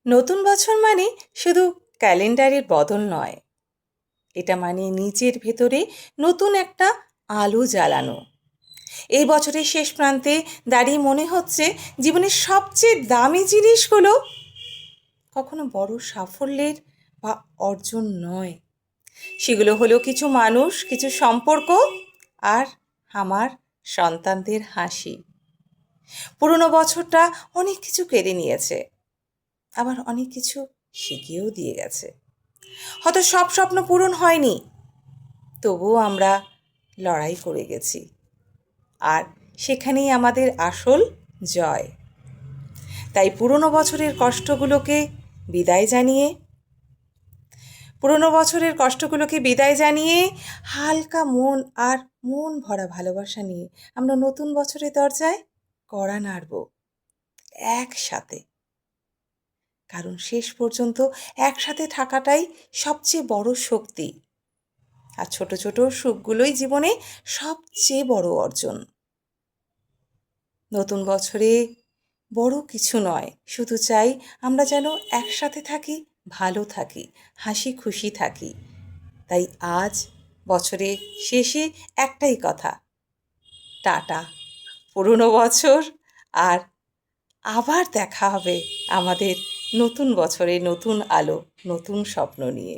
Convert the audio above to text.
নতুন বছর মানে শুধু ক্যালেন্ডারের বদল নয়, এটা মানে নিজের ভেতরে নতুন একটা আলো জ্বালানো। এই বছরের শেষ প্রান্তে দাঁড়িয়ে মনে হচ্ছে জীবনের সবচেয়ে দামি জিনিসগুলো কখনো বড় সাফল্যের বা অর্জন নয়, সেগুলো হলো কিছু মানুষ, কিছু সম্পর্ক আর আমার সন্তানদের হাসি। পুরনো বছরটা অনেক কিছু কেড়ে নিয়েছে, আবার অনেক কিছু শিখিয়েও দিয়ে গেছে। হয়তো সব স্বপ্ন পূরণ হয়নি, তবুও আমরা লড়াই করে গেছি, আর সেখানেই আমাদের আসল জয়। তাই পুরনো বছরের কষ্টগুলোকে বিদায় জানিয়ে হালকা মন আর মন ভরা ভালোবাসা নিয়ে আমরা নতুন বছরের দরজায় কড়া নাড়ব একসাথে। কারণ শেষ পর্যন্ত একসাথে থাকাটাই সবচেয়ে বড় শক্তি, আর ছোট ছোট সুখগুলোই জীবনে সবচেয়ে বড় অর্জন। নতুন বছরে বড় কিছু নয়, শুধু চাই আমরা যেন একসাথে থাকি, ভালো থাকি, হাসি খুশি থাকি। তাই আজ বছরের শেষে একটাই কথা, টাটা পুরনো বছর, আর আবার দেখা হবে আমাদের নতুন বছরে নতুন আলো, নতুন স্বপ্ন নিয়ে।